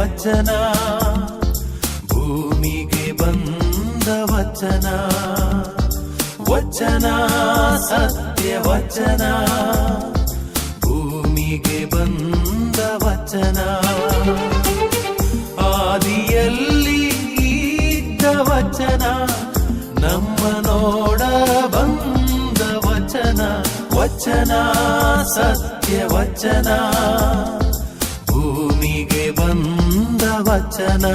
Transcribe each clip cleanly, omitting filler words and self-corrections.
ವಚನ, ಭೂಮಿಗೆ ಬಂದ ವಚನ, ವಚನ ಸತ್ಯ ವಚನ, ಭೂಮಿಗೆ ಬಂದ ವಚನ. ಆದಿಯಲ್ಲಿ ಇದ್ದ ವಚನ, ನಮ್ಮ ನೋಡ ಬಂದ ವಚನ, ವಚನ ಸತ್ಯ ವಚನ, ಭೂಮಿಗೆ ಬಂದ ವಚನ.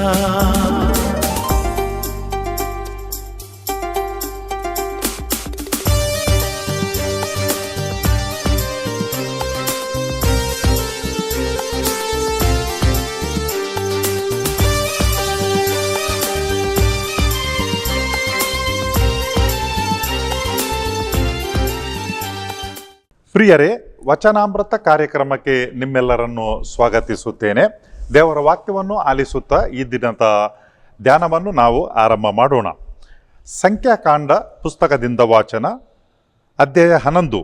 ಪ್ರಿಯರೇ, ವಚನಾಮೃತ ಕಾರ್ಯಕ್ರಮಕ್ಕೆ ನಿಮ್ಮೆಲ್ಲರನ್ನು ಸ್ವಾಗತಿಸುತ್ತೇನೆ. ದೇವರ ವಾಕ್ಯವನ್ನು ಆಲಿಸುತ್ತಾ ಈ ದಿನದ ಧ್ಯಾನವನ್ನು ನಾವು ಆರಂಭ ಮಾಡೋಣ. ಸಂಖ್ಯಾಕಾಂಡ ಪುಸ್ತಕದಿಂದ ವಾಚನ, ಅಧ್ಯಾಯ 11,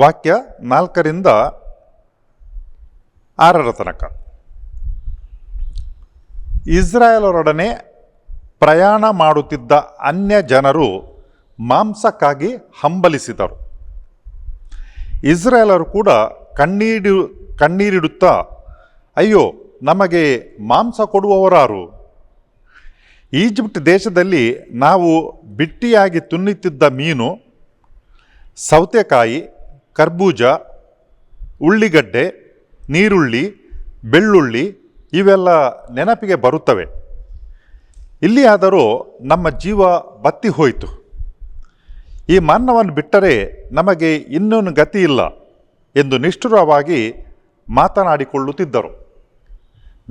ವಾಕ್ಯ 4ರಿಂದ 6 ತನಕ. ಇಸ್ರಾಯೇಲರೊಡನೆ ಪ್ರಯಾಣ ಮಾಡುತ್ತಿದ್ದ ಅನ್ಯ ಜನರು ಮಾಂಸಕ್ಕಾಗಿ ಹಂಬಲಿಸಿದರು. ಇಸ್ರಾಯೇಲರು ಕೂಡ ಕಣ್ಣೀರಿಡುತ್ತಾ, ಅಯ್ಯೋ, ನಮಗೆ ಮಾಂಸ ಕೊಡುವವರಾರು? ಈಜಿಪ್ಟ್ ದೇಶದಲ್ಲಿ ನಾವು ಬಿಟ್ಟಿಯಾಗಿ ತಿನ್ನುತ್ತಿದ್ದ ಮೀನು, ಸೌತೆಕಾಯಿ, ಕರ್ಬೂಜ, ಉಳ್ಳಿಗಡ್ಡೆ, ನೀರುಳ್ಳಿ, ಬೆಳ್ಳುಳ್ಳಿ ಇವೆಲ್ಲ ನೆನಪಿಗೆ ಬರುತ್ತವೆ. ಇಲ್ಲಿಯಾದರೂ ನಮ್ಮ ಜೀವ ಬತ್ತಿ ಹೋಯಿತು. ಈ ಮನ್ನವನ್ನು ಬಿಟ್ಟರೆ ನಮಗೆ ಇನ್ನೊಂದು ಗತಿ ಇಲ್ಲ ಎಂದು ನಿಷ್ಠುರವಾಗಿ ಮಾತನಾಡಿಕೊಳ್ಳುತ್ತಿದ್ದರು.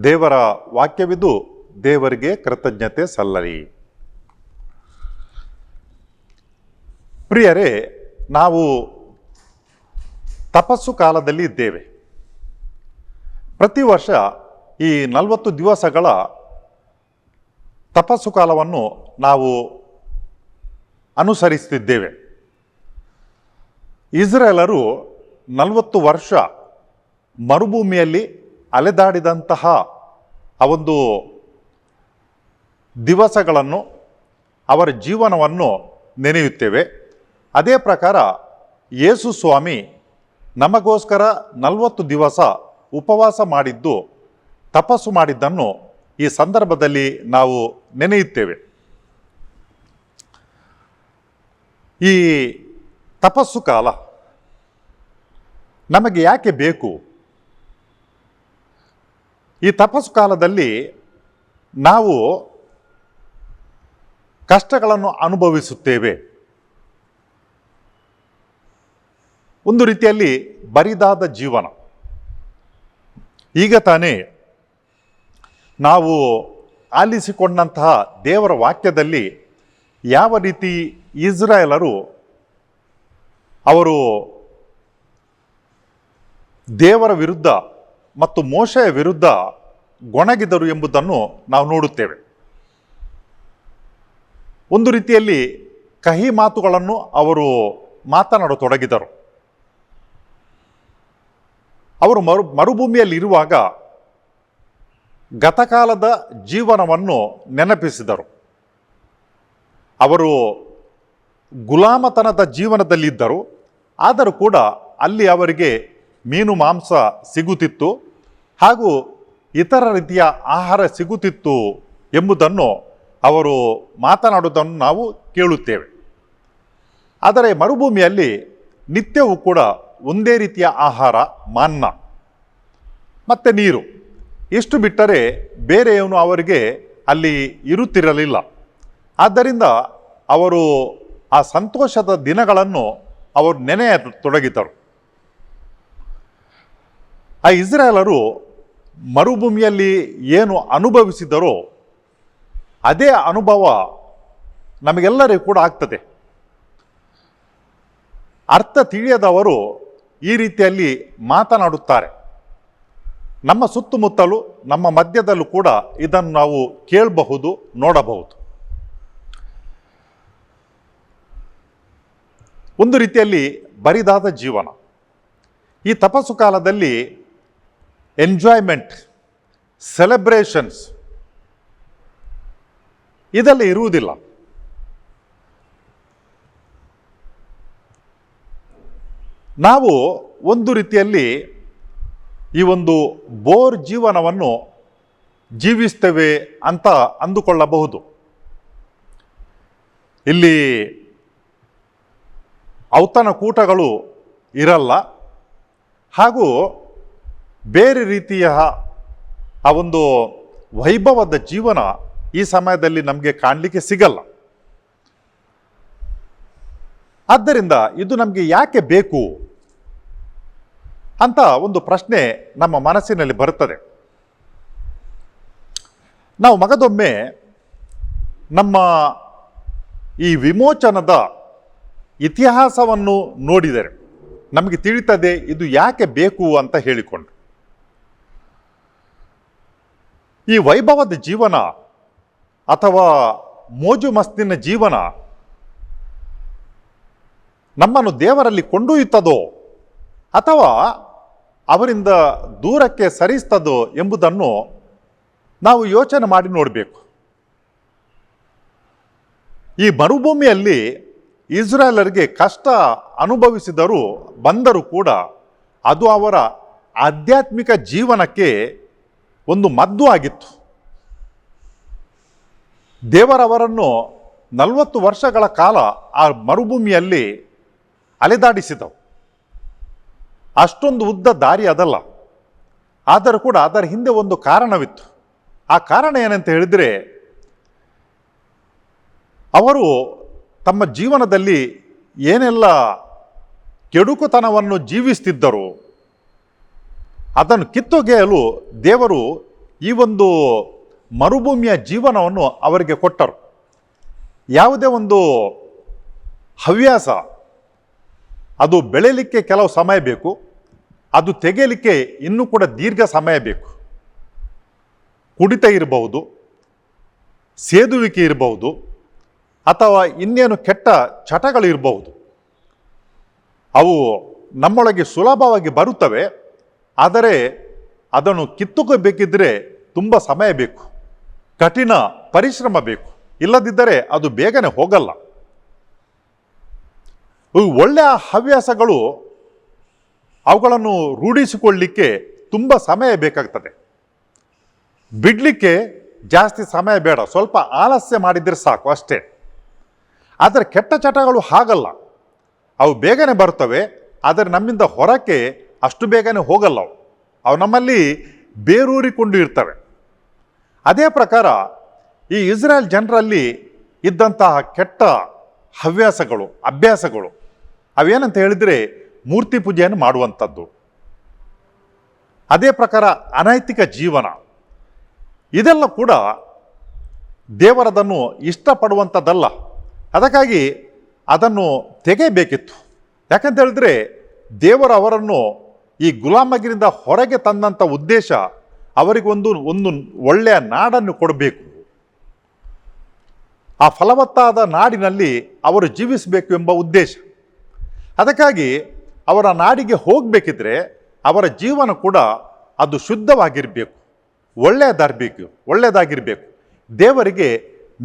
ದೇವರ ವಾಕ್ಯವಿದು, ದೇವರಿಗೆ ಕೃತಜ್ಞತೆ ಸಲ್ಲಲಿ. ಪ್ರಿಯರೇ, ನಾವು ತಪಸ್ಸು ಕಾಲದಲ್ಲಿ ಇದ್ದೇವೆ. ಪ್ರತಿ ವರ್ಷ ಈ 40 ದಿವಸಗಳ ತಪಸ್ಸು ಕಾಲವನ್ನು ನಾವು ಅನುಸರಿಸುತ್ತಿದ್ದೇವೆ. ಇಸ್ರಾಯೇಲರು 40 ವರ್ಷ ಮರುಭೂಮಿಯಲ್ಲಿ ಅಲೆದಾಡಿದಂತಹ ಆ ಒಂದು ದಿವಸಗಳನ್ನು, ಅವರ ಜೀವನವನ್ನು ನೆನೆಯುತ್ತೇವೆ. ಅದೇ ಪ್ರಕಾರ ಯೇಸು ಸ್ವಾಮಿ ನಮಗೋಸ್ಕರ 40 ದಿವಸ ಉಪವಾಸ ಮಾಡಿದ್ದು, ತಪಸ್ಸು ಮಾಡಿದ್ದನ್ನು ಈ ಸಂದರ್ಭದಲ್ಲಿ ನಾವು ನೆನೆಯುತ್ತೇವೆ. ಈ ತಪಸ್ಸು ಕಾಲ ನಮಗೆ ಯಾಕೆ ಬೇಕು? ಈ ತಪಸ್ಸು ಕಾಲದಲ್ಲಿ ನಾವು ಕಷ್ಟಗಳನ್ನು ಅನುಭವಿಸುತ್ತೇವೆ. ಒಂದು ರೀತಿಯಲ್ಲಿ ಬರಿದಾದ ಜೀವನ. ಈಗ ತಾನೇ ನಾವು ಆಲಿಸಿಕೊಂಡಂತಹ ದೇವರ ವಾಕ್ಯದಲ್ಲಿ ಯಾವ ರೀತಿ ಇಸ್ರಾಯೇಲರು ಅವರು ದೇವರ ವಿರುದ್ಧ ಮತ್ತು ಮೋಶೆಯ ವಿರುದ್ಧ ಗೊಣಗಿದರು ಎಂಬುದನ್ನು ನಾವು ನೋಡುತ್ತೇವೆ. ಒಂದು ರೀತಿಯಲ್ಲಿ ಕಹಿ ಮಾತುಗಳನ್ನು ಅವರು ಮಾತನಾಡತೊಡಗಿದರು. ಅವರು ಮರುಭೂಮಿಯಲ್ಲಿರುವಾಗ ಗತಕಾಲದ ಜೀವನವನ್ನು ನೆನಪಿಸಿದರು. ಅವರು ಗುಲಾಮತನದ ಜೀವನದಲ್ಲಿದ್ದರು. ಆದರೂ ಕೂಡ ಅಲ್ಲಿ ಅವರಿಗೆ ಮೀನು ಮಾಂಸ ಸಿಗುತ್ತಿತ್ತು, ಹಾಗೂ ಇತರ ರೀತಿಯ ಆಹಾರ ಸಿಗುತ್ತಿತ್ತು ಎಂಬುದನ್ನು ಅವರು ಮಾತನಾಡುವುದನ್ನು ನಾವು ಕೇಳುತ್ತೇವೆ. ಆದರೆ ಮರುಭೂಮಿಯಲ್ಲಿ ನಿತ್ಯವೂ ಕೂಡ ಒಂದೇ ರೀತಿಯ ಆಹಾರ, ಮಾನ್ನ ಮತ್ತು ನೀರು, ಇಷ್ಟು ಬಿಟ್ಟರೆ ಬೇರೆಯವನು ಅವರಿಗೆ ಅಲ್ಲಿ ಇರುತ್ತಿರಲಿಲ್ಲ. ಆದ್ದರಿಂದ ಅವರು ಆ ಸಂತೋಷದ ದಿನಗಳನ್ನು ಅವರು ನೆನೆಯತೊಡಗಿದರು. ಆ ಇಸ್ರಾಯೇಲರು ಮರುಭೂಮಿಯಲ್ಲಿ ಏನು ಅನುಭವಿಸಿದರೋ ಅದೇ ಅನುಭವ ನಮಗೆಲ್ಲರಿಗೂ ಕೂಡ ಆಗ್ತದೆ. ಅರ್ಥ ತಿಳಿಯದವರು ಈ ರೀತಿಯಲ್ಲಿ ಮಾತನಾಡುತ್ತಾರೆ. ನಮ್ಮ ಸುತ್ತಮುತ್ತಲೂ ನಮ್ಮ ಮಧ್ಯದಲ್ಲೂ ಕೂಡ ಇದನ್ನು ನಾವು ಕೇಳಬಹುದು, ನೋಡಬಹುದು. ಒಂದು ರೀತಿಯಲ್ಲಿ ಬರಿದಾದ ಜೀವನ. ಈ ತಪಸ್ಸು ಕಾಲದಲ್ಲಿ ಎಂಜಾಯ್ಮೆಂಟ್, ಸೆಲೆಬ್ರೇಷನ್ಸ್ ಇದೆಲ್ಲ ಇರುವುದಿಲ್ಲ. ನಾವು ಒಂದು ರೀತಿಯಲ್ಲಿ ಈ ಒಂದು ಬೋರ್ ಜೀವನವನ್ನು ಜೀವಿಸ್ತೇವೆ ಅಂತ ಅಂದುಕೊಳ್ಳಬಹುದು. ಇಲ್ಲಿ ಔತಣಕೂಟಗಳು ಇರಲ್ಲ, ಹಾಗೂ ಬೇರೆ ರೀತಿಯ ಆ ಒಂದು ವೈಭವದ ಜೀವನ ಈ ಸಮಯದಲ್ಲಿ ನಮಗೆ ಕಾಣಲಿಕ್ಕೆ ಸಿಗಲ್ಲ. ಆದ್ದರಿಂದ ಇದು ನಮಗೆ ಯಾಕೆ ಬೇಕು ಅಂತ ಒಂದು ಪ್ರಶ್ನೆ ನಮ್ಮ ಮನಸ್ಸಿನಲ್ಲಿ ಬರುತ್ತದೆ. ನಾವು ಮಗದೊಮ್ಮೆ ನಮ್ಮ ಈ ವಿಮೋಚನದ ಇತಿಹಾಸವನ್ನು ನೋಡಿದರೆ ನಮಗೆ ತಿಳಿತದೆ ಇದು ಯಾಕೆ ಬೇಕು ಅಂತ ಹೇಳಿಕೊಂಡು. ಈ ವೈಭವದ ಜೀವನ ಅಥವಾ ಮೋಜು ಮಸ್ತಿನ ಜೀವನ ನಮ್ಮನ್ನು ದೇವರಲ್ಲಿ ಕೊಂಡೊಯ್ಯುತ್ತದೋ ಅಥವಾ ಅವರಿಂದ ದೂರಕ್ಕೆ ಸರಿಸ್ತದೋ ಎಂಬುದನ್ನು ನಾವು ಯೋಚನೆ ಮಾಡಿ ನೋಡಬೇಕು. ಈ ಮರುಭೂಮಿಯಲ್ಲಿ ಇಸ್ರಾಯೇಲರಿಗೆ ಕಷ್ಟ ಅನುಭವಿಸಿದರೂ ಬಂದರೂ ಕೂಡ ಅದು ಅವರ ಆಧ್ಯಾತ್ಮಿಕ ಜೀವನಕ್ಕೆ ಒಂದು ಮದ್ದು ಆಗಿತ್ತು. ದೇವರವರನ್ನು 40 ವರ್ಷಗಳ ಕಾಲ ಆ ಮರುಭೂಮಿಯಲ್ಲಿ ಅಲೆದಾಡಿಸಿದವು. ಅಷ್ಟೊಂದು ಉದ್ದ ದಾರಿ ಅದಲ್ಲ, ಆದರೂ ಕೂಡ ಅದರ ಹಿಂದೆ ಒಂದು ಕಾರಣವಿತ್ತು. ಆ ಕಾರಣ ಏನಂತ ಹೇಳಿದರೆ, ಅವರು ತಮ್ಮ ಜೀವನದಲ್ಲಿ ಏನೆಲ್ಲ ಕೆಡುಕುತನವನ್ನು ಜೀವಿಸ್ತಿದ್ದರು ಅದನ್ನು ಕಿತ್ತೊಗೆಯಲು ದೇವರು ಈ ಒಂದು ಮರುಭೂಮಿಯ ಜೀವನವನ್ನು ಅವರಿಗೆ ಕೊಟ್ಟರು. ಯಾವುದೇ ಒಂದು ಹವ್ಯಾಸ ಅದು ಬೆಳೆಯಲಿಕ್ಕೆ ಕೆಲವು ಸಮಯ ಬೇಕು, ಅದು ತೆಗೆಯಲಿಕ್ಕೆ ಇನ್ನೂ ಕೂಡ ದೀರ್ಘ ಸಮಯ ಬೇಕು. ಕುಡಿತ ಇರಬಹುದು, ಸೇದುವಿಕೆ ಇರಬಹುದು, ಅಥವಾ ಇನ್ನೇನು ಕೆಟ್ಟ ಚಟಗಳಿರಬಹುದು. ಅವು ನಮ್ಮೊಳಗೆ ಸುಲಭವಾಗಿ ಬರುತ್ತವೆ, ಆದರೆ ಅದನ್ನು ಕಿತ್ತುಕೋಬೇಕಿದ್ರೆ ತುಂಬ ಸಮಯ ಬೇಕು, ಕಠಿಣ ಪರಿಶ್ರಮ ಬೇಕು. ಇಲ್ಲದಿದ್ದರೆ ಅದು ಬೇಗನೆ ಹೋಗಲ್ಲ. ಒಳ್ಳೆಯ ಹವ್ಯಾಸಗಳು ಅವುಗಳನ್ನು ರೂಢಿಸಿಕೊಳ್ಳಲಿಕ್ಕೆ ತುಂಬ ಸಮಯ ಬೇಕಾಗ್ತದೆ. ಬಿಡಲಿಕ್ಕೆ ಜಾಸ್ತಿ ಸಮಯ ಬೇಡ, ಸ್ವಲ್ಪ ಆಲಸ್ಯ ಮಾಡಿದರೆ ಸಾಕು ಅಷ್ಟೇ. ಆದರೆ ಕೆಟ್ಟ ಚಟಗಳು ಹಾಗಲ್ಲ, ಅವು ಬೇಗನೆ ಬರ್ತವೆ, ಆದರೆ ನಮ್ಮಿಂದ ಹೊರಕ್ಕೆ ಅಷ್ಟು ಬೇಗನೆ ಹೋಗಲ್ಲ. ಅವು ನಮ್ಮಲ್ಲಿ ಬೇರೂರಿಕೊಂಡು ಇರ್ತವೆ. ಅದೇ ಪ್ರಕಾರ ಈ ಇಸ್ರಾಯೇಲ್ ಜನರಲ್ಲಿ ಇದ್ದಂತಹ ಕೆಟ್ಟ ಹವ್ಯಾಸಗಳು, ಅಭ್ಯಾಸಗಳು ಅವೇನಂತ ಹೇಳಿದರೆ ಮೂರ್ತಿ ಪೂಜೆಯನ್ನು ಮಾಡುವಂಥದ್ದು, ಅದೇ ಪ್ರಕಾರ ಅನೈತಿಕ ಜೀವನ, ಇದೆಲ್ಲ ಕೂಡ ದೇವರದನ್ನು ಇಷ್ಟಪಡುವಂಥದ್ದಲ್ಲ. ಅದಕ್ಕಾಗಿ ಅದನ್ನು ತೆಗೆಯಬೇಕಿತ್ತು. ಯಾಕಂತ ಹೇಳಿದ್ರೆ ದೇವರು ಅವರನ್ನು ಈ ಗುಲಾಮಗಿರಿಂದ ಹೊರಗೆ ತಂದಂಥ ಉದ್ದೇಶ ಅವರಿಗೊಂದು ಒಳ್ಳೆಯ ನಾಡನ್ನು ಕೊಡಬೇಕು, ಆ ಫಲವತ್ತಾದ ನಾಡಿನಲ್ಲಿ ಅವರು ಜೀವಿಸಬೇಕು ಎಂಬ ಉದ್ದೇಶ. ಅದಕ್ಕಾಗಿ ಅವರ ನಾಡಿಗೆ ಹೋಗಬೇಕಿದ್ರೆ ಅವರ ಜೀವನ ಕೂಡ ಅದು ಶುದ್ಧವಾಗಿರಬೇಕು, ಒಳ್ಳೆಯದಾಗಿರಬೇಕು, ದೇವರಿಗೆ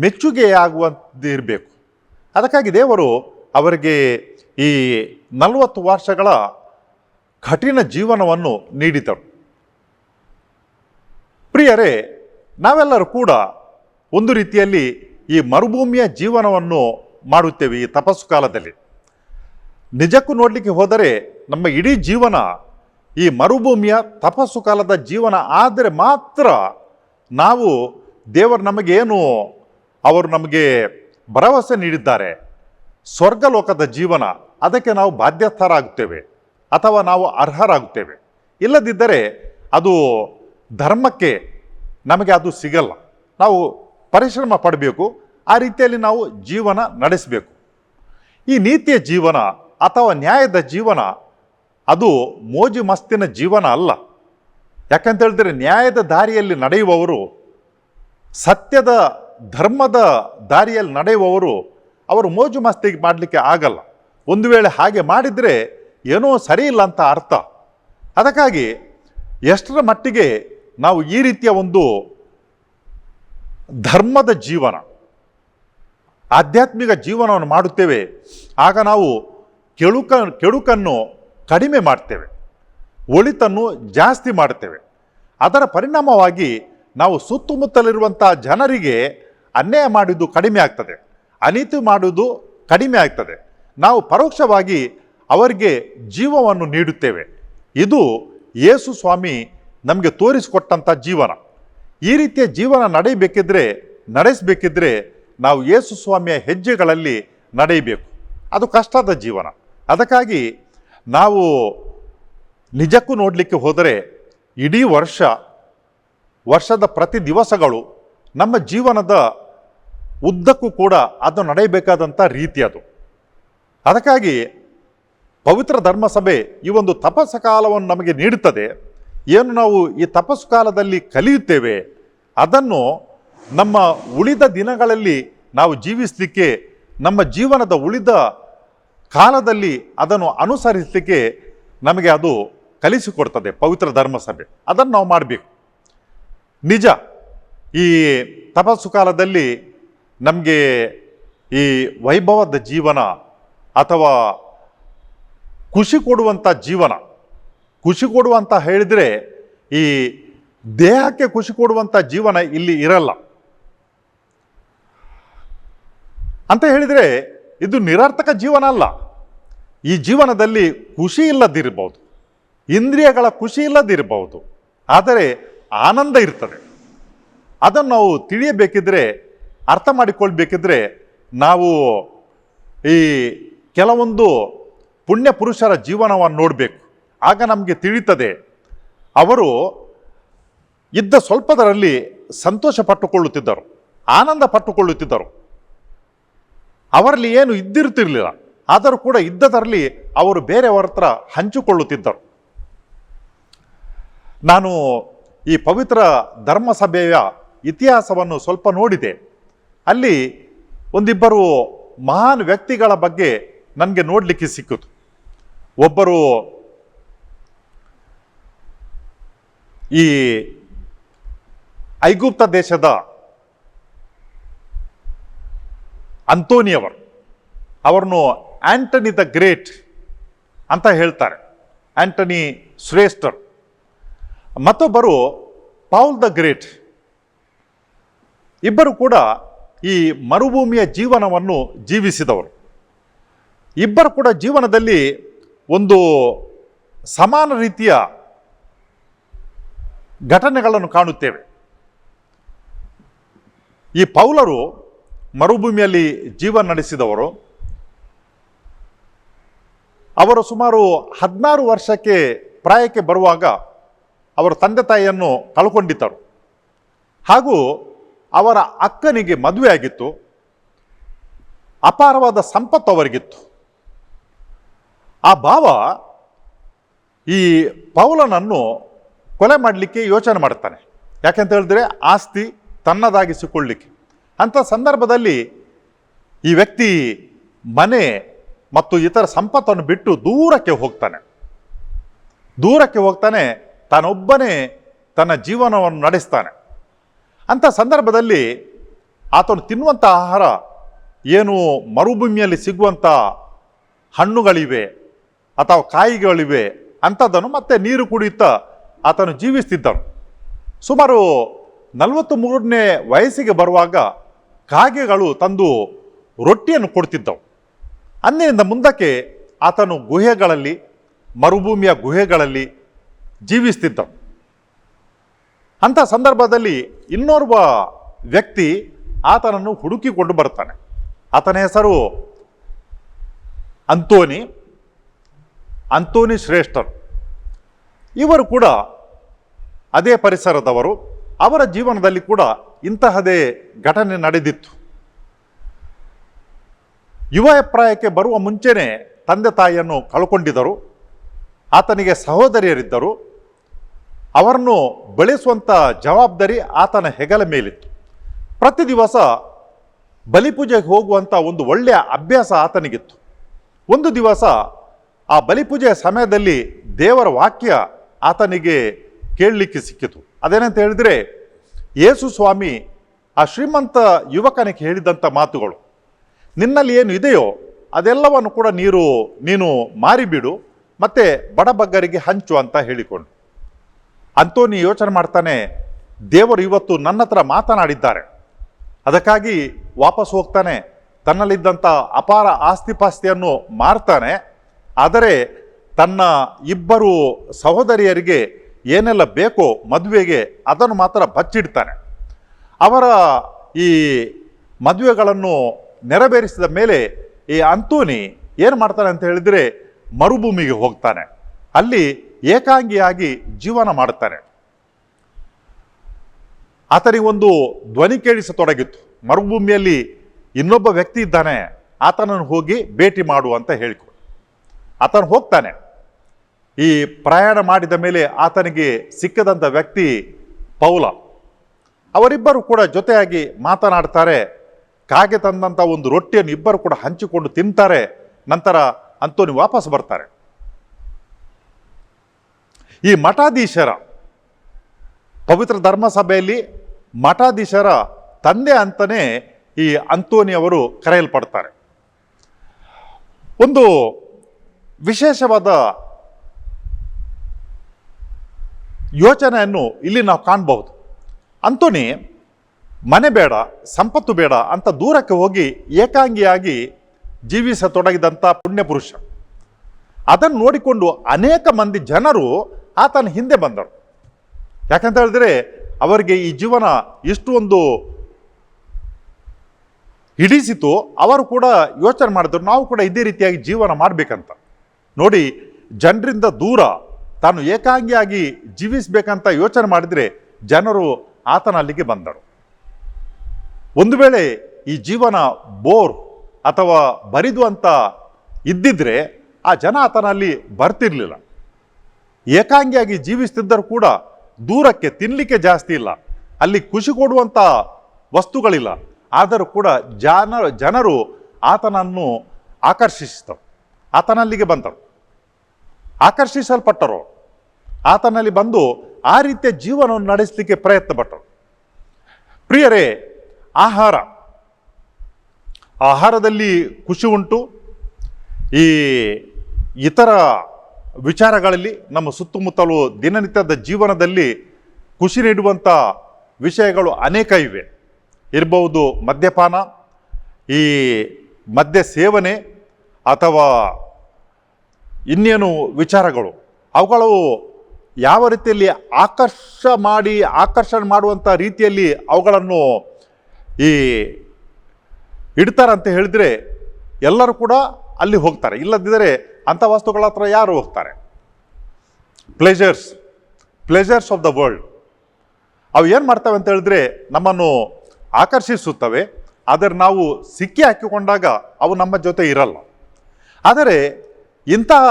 ಮೆಚ್ಚುಗೆಯಾಗುವಂತಿರಬೇಕು. ಅದಕ್ಕಾಗಿ ದೇವರು ಅವರಿಗೆ ಈ 40 ವರ್ಷಗಳ ಕಠಿಣ ಜೀವನವನ್ನು ನೀಡಿದರು. ಪ್ರಿಯರೇ, ನಾವೆಲ್ಲರೂ ಕೂಡ ಒಂದು ರೀತಿಯಲ್ಲಿ ಈ ಮರುಭೂಮಿಯ ಜೀವನವನ್ನು ಮಾಡುತ್ತೇವೆ ಈ ತಪಸ್ಸು ಕಾಲದಲ್ಲಿ. ನಿಜಕ್ಕೂ ನೋಡಲಿಕ್ಕೆ ಹೋದರೆ ನಮ್ಮ ಇಡೀ ಜೀವನ ಈ ಮರುಭೂಮಿಯ ತಪಸ್ಸು ಕಾಲದ ಜೀವನ ಆದರೆ ಮಾತ್ರ ನಾವು ದೇವರು ನಮಗೇನು ಅವರು ನಮಗೆ ಭರವಸೆ ನೀಡಿದ್ದಾರೆ, ಸ್ವರ್ಗಲೋಕದ ಜೀವನ, ಅದಕ್ಕೆ ನಾವು ಬಾಧ್ಯಸ್ಥರಾಗುತ್ತೇವೆ ಅಥವಾ ನಾವು ಅರ್ಹರಾಗುತ್ತೇವೆ. ಇಲ್ಲದಿದ್ದರೆ ಅದು ಧರ್ಮಕ್ಕೆ ನಮಗೆ ಅದು ಸಿಗಲ್ಲ. ನಾವು ಪರಿಶ್ರಮ ಪಡಬೇಕು, ಆ ರೀತಿಯಲ್ಲಿ ನಾವು ಜೀವನ ನಡೆಸಬೇಕು. ಈ ನೀತಿಯ ಜೀವನ ಅಥವಾ ನ್ಯಾಯದ ಜೀವನ ಅದು ಮೋಜು ಮಸ್ತಿನ ಜೀವನ ಅಲ್ಲ. ಯಾಕಂತ ಹೇಳಿದ್ರೆ ನ್ಯಾಯದ ದಾರಿಯಲ್ಲಿ ನಡೆಯುವವರು, ಸತ್ಯದ ಧರ್ಮದ ದಾರಿಯಲ್ಲಿ ನಡೆಯುವವರು ಅವರು ಮೋಜು ಮಸ್ತಿಗೆ ಮಾಡಲಿಕ್ಕೆ ಆಗಲ್ಲ. ಒಂದು ವೇಳೆ ಹಾಗೆ ಮಾಡಿದರೆ ಏನೋ ಸರಿ ಇಲ್ಲ ಅಂತ ಅರ್ಥ. ಅದಕ್ಕಾಗಿ ಎಷ್ಟರ ಮಟ್ಟಿಗೆ ನಾವು ಈ ರೀತಿಯ ಒಂದು ಧರ್ಮದ ಜೀವನ, ಆಧ್ಯಾತ್ಮಿಕ ಜೀವನವನ್ನು ಮಾಡುತ್ತೇವೆ, ಆಗ ನಾವು ಕೆಡುಕನ್ನು ಕಡಿಮೆ ಮಾಡ್ತೇವೆ, ಒಳಿತನ್ನು ಜಾಸ್ತಿ ಮಾಡ್ತೇವೆ. ಅದರ ಪರಿಣಾಮವಾಗಿ ನಾವು ಸುತ್ತಮುತ್ತಲಿರುವಂಥ ಜನರಿಗೆ ಅನ್ಯಾಯ ಮಾಡುವುದು ಕಡಿಮೆ ಆಗ್ತದೆ, ಅನೀತಿ ಮಾಡುವುದು ಕಡಿಮೆ ಆಗ್ತದೆ. ನಾವು ಪರೋಕ್ಷವಾಗಿ ಅವರಿಗೆ ಜೀವವನ್ನು ನೀಡುತ್ತೇವೆ. ಇದು ಯೇಸು ಸ್ವಾಮಿ ನಮಗೆ ತೋರಿಸಿಕೊಟ್ಟಂಥ ಜೀವನ. ಈ ರೀತಿಯ ಜೀವನ ನಡೆಸಬೇಕಿದ್ರೆ ನಾವು ಯೇಸು ಸ್ವಾಮಿಯ ಹೆಜ್ಜೆಗಳಲ್ಲಿ ನಡೆಯಬೇಕು. ಅದು ಕಷ್ಟದ ಜೀವನ. ಅದಕ್ಕಾಗಿ ನಾವು ನಿಜಕ್ಕೂ ನೋಡಲಿಕ್ಕೆ ಹೋದರೆ ಇಡೀ ವರ್ಷದ ಪ್ರತಿ ದಿವಸಗಳು ನಮ್ಮ ಜೀವನದ ಉದ್ದಕ್ಕೂ ಕೂಡ ಅದು ನಡೆಯಬೇಕಾದಂಥ ರೀತಿ ಅದು. ಅದಕ್ಕಾಗಿ ಪವಿತ್ರ ಧರ್ಮಸಭೆ ಈ ಒಂದು ತಪಸ್ಸು ಕಾಲವನ್ನು ನಮಗೆ ನೀಡುತ್ತದೆ. ಏನು ನಾವು ಈ ತಪಸ್ಸು ಕಾಲದಲ್ಲಿ ಕಲಿಯುತ್ತೇವೆ, ಅದನ್ನು ನಮ್ಮ ಉಳಿದ ದಿನಗಳಲ್ಲಿ ನಾವು ಜೀವಿಸಲಿಕ್ಕೆ, ನಮ್ಮ ಜೀವನದ ಉಳಿದ ಕಾಲದಲ್ಲಿ ಅದನ್ನು ಅನುಸರಿಸಲಿಕ್ಕೆ ನಮಗೆ ಅದು ಕಲಿಸಿಕೊಡ್ತದೆ ಪವಿತ್ರ ಧರ್ಮಸಭೆ. ಅದನ್ನು ನಾವು ಮಾಡಬೇಕು. ನಿಜ, ಈ ತಪಸ್ಸು ಕಾಲದಲ್ಲಿ ನಮಗೆ ಈ ವೈಭವದ ಜೀವನ ಅಥವಾ ಖುಷಿ ಕೊಡುವಂಥ ಜೀವನ, ಖುಷಿ ಕೊಡುವಂಥ ಹೇಳಿದರೆ ಈ ದೇಹಕ್ಕೆ ಖುಷಿ ಕೊಡುವಂಥ ಜೀವನ ಇಲ್ಲಿ ಇರಲ್ಲ ಅಂತ ಹೇಳಿದರೆ ಇದು ನಿರರ್ಥಕ ಜೀವನ ಅಲ್ಲ. ಈ ಜೀವನದಲ್ಲಿ ಖುಷಿ ಇಲ್ಲದಿರಬಹುದು, ಇಂದ್ರಿಯಗಳ ಖುಷಿ ಇಲ್ಲದಿರಬಹುದು, ಆದರೆ ಆನಂದ ಇರ್ತದೆ. ಅದನ್ನು ನಾವು ತಿಳಿಯಬೇಕಿದ್ರೆ, ಅರ್ಥ ಮಾಡಿಕೊಳ್ಬೇಕಿದ್ರೆ ನಾವು ಈ ಕೆಲವೊಂದು ಪುಣ್ಯ ಪುರುಷರ ಜೀವನವನ್ನು ನೋಡಬೇಕು. ಆಗ ನಮಗೆ ತಿಳಿಯುತ್ತದೆ ಅವರು ಇದ್ದ ಸ್ವಲ್ಪದರಲ್ಲಿ ಸಂತೋಷ ಪಟ್ಟುಕೊಳ್ಳುತ್ತಿದ್ದರು, ಆನಂದ ಪಟ್ಟುಕೊಳ್ಳುತ್ತಿದ್ದರು. ಅವರಲ್ಲಿ ಏನು ಇದ್ದಿರುತ್ತಿರಲಿಲ್ಲ, ಆದರೂ ಕೂಡ ಇದ್ದದರಲ್ಲಿ ಅವರು ಬೇರೆಯವರ ಹತ್ರ ಹಂಚಿಕೊಳ್ಳುತ್ತಿದ್ದರು. ನಾನು ಈ ಪವಿತ್ರ ಧರ್ಮಸಭೆಯ ಇತಿಹಾಸವನ್ನು ಸ್ವಲ್ಪ ನೋಡಿದೆ. ಅಲ್ಲಿ ಒಂದಿಬ್ಬರು ಮಹಾನ್ ವ್ಯಕ್ತಿಗಳ ಬಗ್ಗೆ ನನಗೆ ನೋಡಲಿಕ್ಕೆ ಸಿಕ್ಕಿತು. ಒಬ್ಬರು ಈ ಐಗುಪ್ತ ದೇಶದ ಅಂತೋನಿಯವರು, ಅವರನ್ನು ಆಂಟನಿ ದ ಗ್ರೇಟ್ ಅಂತ ಹೇಳ್ತಾರೆ, ಆಂಟನಿ ಶ್ರೇಷ್ಠರು. ಮತ್ತೊಬ್ಬರು ಪೌಲ್ ದ ಗ್ರೇಟ್. ಇಬ್ಬರು ಕೂಡ ಈ ಮರುಭೂಮಿಯ ಜೀವನವನ್ನು ಜೀವಿಸಿದವರು. ಇಬ್ಬರು ಕೂಡ ಜೀವನದಲ್ಲಿ ಒಂದು ಸಮಾನ ರೀತಿಯ ಘಟನೆಗಳನ್ನು ಕಾಣುತ್ತೇವೆ. ಈ ಪೌಲರು ಮರುಭೂಮಿಯಲ್ಲಿ ಜೀವನ ನಡೆಸಿದವರು. ಅವರು ಸುಮಾರು 16 ವರ್ಷಕ್ಕೆ ಪ್ರಾಯಕ್ಕೆ ಬರುವಾಗ ಅವರ ತಂದೆ ತಾಯಿಯನ್ನು ಕಳ್ಕೊಂಡಿದ್ದರು. ಹಾಗೂ ಅವರ ಅಕ್ಕನಿಗೆ ಮದುವೆ ಆಗಿತ್ತು, ಅಪಾರವಾದ ಸಂಪತ್ತು ಅವರಿಗಿತ್ತು. ಆ ಭಾವ ಈ ಪೌಲನನ್ನು ಕೊಲೆ ಮಾಡಲಿಕ್ಕೆ ಯೋಚನೆ ಮಾಡ್ತಾನೆ. ಯಾಕೆಂತ ಹೇಳಿದ್ರೆ ಆಸ್ತಿ ತನ್ನದಾಗಿಸಿಕೊಳ್ಳಲಿಕ್ಕೆ. ಅಂಥ ಸಂದರ್ಭದಲ್ಲಿ ಈ ವ್ಯಕ್ತಿ ಮನೆ ಮತ್ತು ಇತರ ಸಂಪತ್ತನ್ನು ಬಿಟ್ಟು ದೂರಕ್ಕೆ ಹೋಗ್ತಾನೆ. ತಾನೊಬ್ಬನೇ ತನ್ನ ಜೀವನವನ್ನು ನಡೆಸ್ತಾನೆ. ಅಂಥ ಸಂದರ್ಭದಲ್ಲಿ ಆತನು ತಿನ್ನುವಂಥ ಆಹಾರ ಏನು ಮರುಭೂಮಿಯಲ್ಲಿ ಸಿಗುವಂಥ ಹಣ್ಣುಗಳಿವೆ ಅಥವಾ ಕಾಯಿಗಳಿವೆ ಅಂಥದ್ದನ್ನು ಮತ್ತೆ ನೀರು ಕುಡಿಯುತ್ತಾ ಆತನು ಜೀವಿಸ್ತಿದ್ದನು. ಸುಮಾರು 43ನೇ ವಯಸ್ಸಿಗೆ ಬರುವಾಗ ಕಾಗೆಗಳು ತಂದು ರೊಟ್ಟಿಯನ್ನು ಕೊಡ್ತಿದ್ದವು. ಅಂದಿನಿಂದ ಮುಂದಕ್ಕೆ ಆತನು ಗುಹೆಗಳಲ್ಲಿ, ಮರುಭೂಮಿಯ ಗುಹೆಗಳಲ್ಲಿ ಜೀವಿಸ್ತಿದ್ದವು. ಅಂಥ ಸಂದರ್ಭದಲ್ಲಿ ಇನ್ನೋರ್ವ ವ್ಯಕ್ತಿ ಆತನನ್ನು ಹುಡುಕಿಕೊಂಡು ಬರ್ತಾನೆ. ಆತನ ಹೆಸರು ಅಂತೋನಿ ಶ್ರೇಷ್ಠರು. ಇವರು ಕೂಡ ಅದೇ ಪರಿಸರದವರು. ಅವರ ಜೀವನದಲ್ಲಿ ಕೂಡ ಇಂತಹದೇ ಘಟನೆ ನಡೆದಿತ್ತು. ಯುವಪ್ರಾಯಕ್ಕೆ ಬರುವ ಮುಂಚೆನೇ ತಂದೆ ತಾಯಿಯನ್ನು ಕಳ್ಕೊಂಡಿದ್ದರು. ಆತನಿಗೆ ಸಹೋದರಿಯರಿದ್ದರು. ಅವರನ್ನು ಬೆಳೆಸುವಂಥ ಜವಾಬ್ದಾರಿ ಆತನ ಹೆಗಲ ಮೇಲಿತ್ತು. ಪ್ರತಿ ದಿವಸ ಬಲಿಪೂಜೆಗೆ ಹೋಗುವಂಥ ಒಂದು ಒಳ್ಳೆಯ ಅಭ್ಯಾಸ ಆತನಿಗಿತ್ತು. ಒಂದು ದಿವಸ ಆ ಬಲಿಪೂಜೆಯ ಸಮಯದಲ್ಲಿ ದೇವರ ವಾಕ್ಯ ಆತನಿಗೆ ಕೇಳಲಿಕ್ಕೆ ಸಿಕ್ಕಿತು. ಅದೇನಂತ ಹೇಳಿದರೆ, ಯೇಸು ಸ್ವಾಮಿ ಆ ಶ್ರೀಮಂತ ಯುವಕನಿಗೆ ಹೇಳಿದಂಥ ಮಾತುಗಳು, ನಿನ್ನಲ್ಲಿ ಏನು ಇದೆಯೋ ಅದೆಲ್ಲವನ್ನು ಕೂಡ ನೀನು ಮಾರಿಬಿಡು ಮತ್ತು ಬಡಬಗ್ಗರಿಗೆ ಹಂಚು ಅಂತ ಹೇಳಿಕೊಂಡು. ಅಂತೋನಿ ಯೋಚನೆ ಮಾಡ್ತಾನೆ, ದೇವರು ಇವತ್ತು ನನ್ನ ಹತ್ರ ಮಾತನಾಡಿದ್ದಾರೆ, ಅದಕ್ಕಾಗಿ ವಾಪಸ್ ಹೋಗ್ತಾನೆ. ತನ್ನಲ್ಲಿದ್ದಂಥ ಅಪಾರ ಆಸ್ತಿಪಾಸ್ತಿಯನ್ನು ಮಾರ್ತಾನೆ. ಆದರೆ ತನ್ನ ಇಬ್ಬರು ಸಹೋದರಿಯರಿಗೆ ಏನೆಲ್ಲ ಬೇಕೋ ಮದುವೆಗೆ ಅದನ್ನು ಮಾತ್ರ ಬಚ್ಚಿಡ್ತಾನೆ. ಅವರ ಈ ಮದುವೆಗಳನ್ನು ನೆರವೇರಿಸಿದ ಮೇಲೆ ಈ ಅಂತೋನಿ ಏನು ಮಾಡ್ತಾನೆ ಅಂತ ಹೇಳಿದರೆ, ಮರುಭೂಮಿಗೆ ಹೋಗ್ತಾನೆ. ಅಲ್ಲಿ ಏಕಾಂಗಿಯಾಗಿ ಜೀವನ ಮಾಡುತ್ತಾನೆ. ಆತನಿಗೆ ಒಂದು ಧ್ವನಿ ಕೇಳಿಸತೊಡಗಿತ್ತು, ಮರುಭೂಮಿಯಲ್ಲಿ ಇನ್ನೊಬ್ಬ ವ್ಯಕ್ತಿ ಇದ್ದಾನೆ, ಆತನನ್ನು ಹೋಗಿ ಭೇಟಿ ಮಾಡು ಅಂತ ಹೇಳಿಕೊಡು. ಆತನು ಹೋಗ್ತಾನೆ. ಈ ಪ್ರಯಾಣ ಮಾಡಿದ ಮೇಲೆ ಆತನಿಗೆ ಸಿಕ್ಕದಂಥ ವ್ಯಕ್ತಿ ಪೌಲ. ಅವರಿಬ್ಬರು ಕೂಡ ಜೊತೆಯಾಗಿ ಮಾತನಾಡ್ತಾರೆ. ಕಾಗೆ ತಂದಂಥ ಒಂದು ರೊಟ್ಟಿಯನ್ನು ಇಬ್ಬರು ಕೂಡ ಹಂಚಿಕೊಂಡು ತಿಂತಾರೆ. ನಂತರ ಅಂತೋನಿ ವಾಪಸ್ ಬರ್ತಾರೆ. ಈ ಮಠಾಧೀಶರ ಪವಿತ್ರ ಧರ್ಮಸಭೆಯಲ್ಲಿ ಮಠಾಧೀಶರ ತಂದೆ ಅಂತಲೇ ಈ ಅಂತೋನಿ ಅವರು ಕರೆಯಲ್ಪಡ್ತಾರೆ. ಒಂದು ವಿಶೇಷವಾದ ಯೋಚನೆಯನ್ನು ಇಲ್ಲಿ ನಾವು ಕಾಣಬಹುದು. ಅಂತೋನಿ ಮನೆ ಬೇಡ, ಸಂಪತ್ತು ಬೇಡ ಅಂತ ದೂರಕ್ಕೆ ಹೋಗಿ ಏಕಾಂಗಿಯಾಗಿ ಜೀವಿಸತೊಡಗಿದಂಥ ಪುಣ್ಯಪುರುಷ. ಅದನ್ನು ನೋಡಿಕೊಂಡು ಅನೇಕ ಮಂದಿ ಜನರು ಆತನ ಹಿಂದೆ ಬಂದರು. ಯಾಕಂತ ಹೇಳಿದ್ರೆ ಅವರಿಗೆ ಈ ಜೀವನ ಎಷ್ಟು ಒಂದು ಹಿಡಿಸಿತು. ಅವರು ಕೂಡ ಯೋಚನೆ ಮಾಡಿದ್ರು, ನಾವು ಕೂಡ ಇದೇ ರೀತಿಯಾಗಿ ಜೀವನ ಮಾಡಬೇಕಂತ. ನೋಡಿ, ಜನರಿಂದ ದೂರ ತಾನು ಏಕಾಂಗಿಯಾಗಿ ಜೀವಿಸಬೇಕಂತ ಯೋಚನೆ ಮಾಡಿದರೆ ಜನರು ಆತನ ಅಲ್ಲಿಗೆ ಬಂದರು. ಒಂದು ವೇಳೆ ಈ ಜೀವನ ಬೋರ್ ಅಥವಾ ಬರಿದು ಅಂತ ಇದ್ದಿದ್ರೆ ಆ ಜನ ಆತನಲ್ಲಿ ಬರ್ತಿರ್ಲಿಲ್ಲ. ಏಕಾಂಗಿಯಾಗಿ ಜೀವಿಸ್ತಿದ್ದರೂ ಕೂಡ ದೂರಕ್ಕೆ ತಿನ್ನಲಿಕ್ಕೆ ಜಾಸ್ತಿ ಇಲ್ಲ, ಅಲ್ಲಿ ಖುಷಿ ಕೊಡುವಂಥ ವಸ್ತುಗಳಿಲ್ಲ. ಆದರೂ ಕೂಡ ಜನರು ಆತನನ್ನು ಆಕರ್ಷಿಸಿದರು, ಆತನಲ್ಲಿಗೆ ಬಂದರು, ಆಕರ್ಷಿಸಲ್ಪಟ್ಟರು. ಆತನಲ್ಲಿ ಬಂದು ಆ ರೀತಿಯ ಜೀವನವನ್ನು ನಡೆಸಲಿಕ್ಕೆ ಪ್ರಯತ್ನ ಪಟ್ಟರು. ಪ್ರಿಯರೇ, ಆಹಾರದಲ್ಲಿ ಖುಷಿ ಉಂಟು. ಈ ಇತರ ವಿಚಾರಗಳಲ್ಲಿ ನಮ್ಮ ಸುತ್ತಮುತ್ತಲು ದಿನನಿತ್ಯದ ಜೀವನದಲ್ಲಿ ಖುಷಿ ನೀಡುವಂಥ ವಿಷಯಗಳು ಅನೇಕ ಇವೆ. ಇರಬಹುದು ಮದ್ಯಪಾನ, ಈ ಮದ್ಯ ಸೇವನೆ, ಅಥವಾ ಇನ್ನೇನು ವಿಚಾರಗಳು. ಅವುಗಳು ಯಾವ ರೀತಿಯಲ್ಲಿ ಆಕರ್ಷಣೆ ಮಾಡುವಂಥ ರೀತಿಯಲ್ಲಿ ಅವುಗಳನ್ನು ಈ ಇಡ್ತಾರಂತ ಹೇಳಿದರೆ ಎಲ್ಲರೂ ಕೂಡ ಅಲ್ಲಿ ಹೋಗ್ತಾರೆ. ಇಲ್ಲದಿದ್ದರೆ ಅಂಥ ವಸ್ತುಗಳ ಹತ್ರ ಯಾರು ಹೋಗ್ತಾರೆ? ಪ್ಲೆಜರ್ಸ್ ಆಫ್ ದ ವರ್ಲ್ಡ್ ಅವು ಏನು ಮಾಡ್ತವೆ ಅಂತ ಹೇಳಿದ್ರೆ ನಮ್ಮನ್ನು ಆಕರ್ಷಿಸುತ್ತವೆ. ಆದರೆ ನಾವು ಸಿಕ್ಕಿ ಹಾಕಿಕೊಂಡಾಗ ಅವು ನಮ್ಮ ಜೊತೆ ಇರಲ್ಲ. ಆದರೆ ಇಂತಹ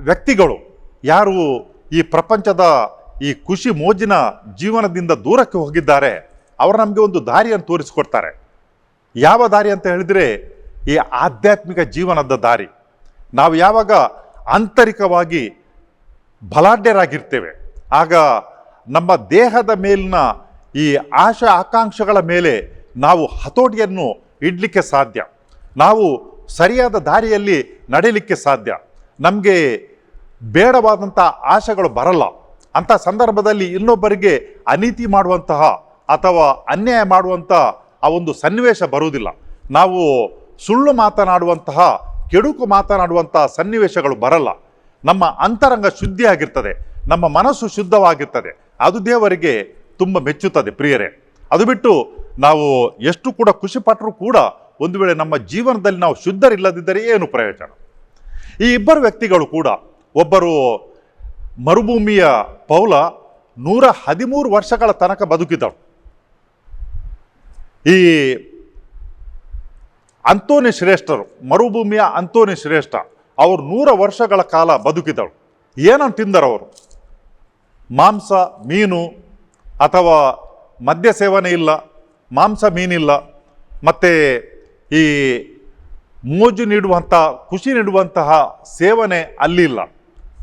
ವ್ಯಕ್ತಿಗಳು ಯಾರು ಈ ಪ್ರಪಂಚದ ಈ ಖುಷಿ ಮೋಜಿನ ಜೀವನದಿಂದ ದೂರಕ್ಕೆ ಹೋಗಿದ್ದಾರೆ, ಅವರು ನಮಗೆ ಒಂದು ದಾರಿಯನ್ನು ತೋರಿಸಿಕೊಡ್ತಾರೆ. ಯಾವ ದಾರಿ ಅಂತ ಹೇಳಿದರೆ ಈ ಆಧ್ಯಾತ್ಮಿಕ ಜೀವನದ ದಾರಿ. ನಾವು ಯಾವಾಗ ಆಂತರಿಕವಾಗಿ ಬಲಾಢ್ಯರಾಗಿರ್ತೇವೆ, ಆಗ ನಮ್ಮ ದೇಹದ ಮೇಲಿನ ಈ ಆಶಾ ಆಕಾಂಕ್ಷೆಗಳ ಮೇಲೆ ನಾವು ಹತೋಟಿಯನ್ನು ಇಡಲಿಕ್ಕೆ ಸಾಧ್ಯ. ನಾವು ಸರಿಯಾದ ದಾರಿಯಲ್ಲಿ ನಡೆಯಲಿಕ್ಕೆ ಸಾಧ್ಯ. ನಮಗೆ ಬೇಡವಾದಂಥ ಆಶೆಗಳು ಬರಲ್ಲ. ಅಂಥ ಸಂದರ್ಭದಲ್ಲಿ ಇನ್ನೊಬ್ಬರಿಗೆ ಅನೀತಿ ಮಾಡುವಂತಹ ಅಥವಾ ಅನ್ಯಾಯ ಮಾಡುವಂಥ ಆ ಒಂದು ಸನ್ನಿವೇಶ ಬರುವುದಿಲ್ಲ. ನಾವು ಸುಳ್ಳು ಮಾತನಾಡುವಂತಹ, ಕೆಡುಕು ಮಾತನಾಡುವಂತಹ ಸನ್ನಿವೇಶಗಳು ಬರಲ್ಲ. ನಮ್ಮ ಅಂತರಂಗ ಶುದ್ಧಿಯಾಗಿರ್ತದೆ, ನಮ್ಮ ಮನಸ್ಸು ಶುದ್ಧವಾಗಿರ್ತದೆ. ಅದು ದೇವರಿಗೆ ತುಂಬ ಮೆಚ್ಚುತ್ತದೆ ಪ್ರಿಯರೇ. ಅದು ಬಿಟ್ಟು ನಾವು ಎಷ್ಟು ಕೂಡ ಖುಷಿಪಟ್ಟರೂ ಕೂಡ ಒಂದು ವೇಳೆ ನಮ್ಮ ಜೀವನದಲ್ಲಿ ನಾವು ಶುದ್ಧರಿಲ್ಲದಿದ್ದರೆ ಏನು ಪ್ರಯೋಜನ? ಈ ಇಬ್ಬರು ವ್ಯಕ್ತಿಗಳು ಕೂಡ, ಒಬ್ಬರು ಮರುಭೂಮಿಯ ಪೌಲ 113 ವರ್ಷಗಳ ತನಕ ಬದುಕಿದಳು. ಈ ಅಂತೋನಿ ಶ್ರೇಷ್ಠರು, ಮರುಭೂಮಿಯ ಅಂತೋನಿ ಶ್ರೇಷ್ಠ, ಅವರು 100 ವರ್ಷಗಳ ಕಾಲ ಬದುಕಿದಳು. ಏನನ್ನು ತಿಂದರವರು? ಮಾಂಸ, ಮೀನು ಅಥವಾ ಮದ್ಯ ಸೇವನೆ ಇಲ್ಲ, ಮಾಂಸ ಮೀನಿಲ್ಲ, ಮತ್ತು ಈ ಮೋಜು ನೀಡುವಂಥ, ಖುಷಿ ನೀಡುವಂತಹ ಸೇವನೆ ಅಲ್ಲಿಲ್ಲ.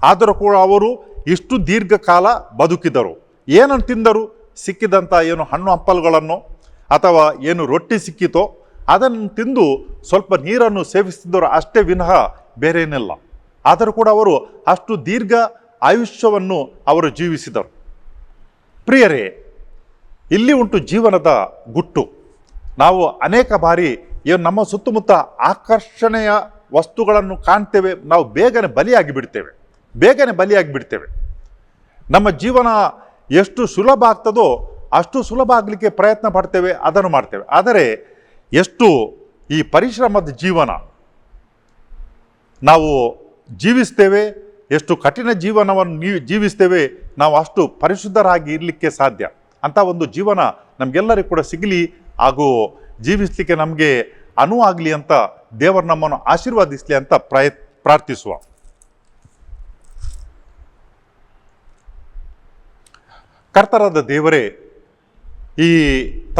ಆದರೂ ಕೂಡ ಅವರು ಇಷ್ಟು ದೀರ್ಘಕಾಲ ಬದುಕಿದರು. ಏನನ್ನು ತಿಂದರೂ ಸಿಕ್ಕಿದಂಥ ಏನು ಹಣ್ಣು ಹಂಪಲುಗಳನ್ನು ಅಥವಾ ಏನು ರೊಟ್ಟಿ ಸಿಕ್ಕಿತೋ ಅದನ್ನು ತಿಂದು ಸ್ವಲ್ಪ ನೀರನ್ನು ಸೇವಿಸ್ತಿದ್ದರು ಅಷ್ಟೇ ವಿನಃ ಬೇರೇನಿಲ್ಲ. ಆದರೂ ಕೂಡ ಅವರು ಅಷ್ಟು ದೀರ್ಘ ಆಯುಷ್ಯವನ್ನು ಅವರು ಜೀವಿಸಿದರು. ಪ್ರಿಯರೇ, ಇಲ್ಲಿ ಉಂಟು ಜೀವನದ ಗುಟ್ಟು. ನಾವು ಅನೇಕ ಬಾರಿ ಏನು ನಮ್ಮ ಸುತ್ತಮುತ್ತ ಆಕರ್ಷಣೆಯ ವಸ್ತುಗಳನ್ನು ಕಾಣ್ತೇವೆ, ನಾವು ಬೇಗನೆ ಬಲಿಯಾಗಿ ಬಿಡ್ತೇವೆ. ನಮ್ಮ ಜೀವನ ಎಷ್ಟು ಸುಲಭ ಆಗ್ತದೋ ಅಷ್ಟು ಸುಲಭ ಆಗಲಿಕ್ಕೆ ಪ್ರಯತ್ನ ಪಡ್ತೇವೆ, ಅದನ್ನು ಮಾಡ್ತೇವೆ. ಆದರೆ ಎಷ್ಟು ಈ ಪರಿಶ್ರಮದ ಜೀವನ ನಾವು ಜೀವಿಸ್ತೇವೆ, ಎಷ್ಟು ಕಠಿಣ ಜೀವನವನ್ನು ಜೀವಿಸ್ತೇವೆ, ನಾವು ಅಷ್ಟು ಪರಿಶುದ್ಧರಾಗಿ ಇರಲಿಕ್ಕೆ ಸಾಧ್ಯ. ಅಂಥ ಒಂದು ಜೀವನ ನಮಗೆಲ್ಲರಿಗೂ ಕೂಡ ಸಿಗಲಿ ಹಾಗೂ ಜೀವಿಸಲಿಕ್ಕೆ ನಮಗೆ ಅನುವಾಗಲಿ ಅಂತ ದೇವರು ನಮ್ಮನ್ನು ಆಶೀರ್ವಾದಿಸಲಿ ಅಂತ ಪ್ರಾರ್ಥಿಸುವ. ಕರ್ತರಾದ ದೇವರೇ, ಈ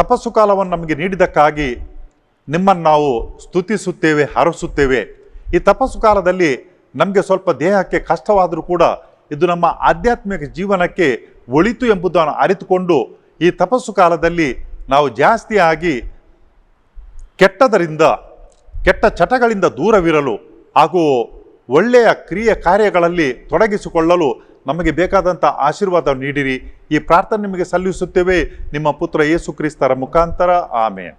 ತಪಸ್ಸು ಕಾಲವನ್ನು ನಮಗೆ ನೀಡಿದ್ದಕ್ಕಾಗಿ ನಿಮ್ಮನ್ನು ನಾವು ಸ್ತುತಿಸುತ್ತೇವೆ, ಹರಸುತ್ತೇವೆ. ಈ ತಪಸ್ಸು ಕಾಲದಲ್ಲಿ ನಮಗೆ ಸ್ವಲ್ಪ ದೇಹಕ್ಕೆ ಕಷ್ಟವಾದರೂ ಕೂಡ ಇದು ನಮ್ಮ ಆಧ್ಯಾತ್ಮಿಕ ಜೀವನಕ್ಕೆ ಒಳಿತು ಎಂಬುದನ್ನು ಅರಿತುಕೊಂಡು ಈ ತಪಸ್ಸು ಕಾಲದಲ್ಲಿ ನಾವು ಜಾಸ್ತಿಯಾಗಿ ಕೆಟ್ಟ ಚಟಗಳಿಂದ ದೂರವಿರಲು ಹಾಗೂ ಒಳ್ಳೆಯ ಕಾರ್ಯಗಳಲ್ಲಿ ತೊಡಗಿಸಿಕೊಳ್ಳಲು ನಮಗೆ ಬೇಕಾದಂಥ ಆಶೀರ್ವಾದ ನೀಡಿರಿ. ಈ ಪ್ರಾರ್ಥನೆ ನಿಮಗೆ ಸಲ್ಲಿಸುತ್ತೇವೆ ನಿಮ್ಮ ಪುತ್ರ ಯೇಸು ಕ್ರಿಸ್ತರ ಮುಖಾಂತರ. ಆಮೇನ್.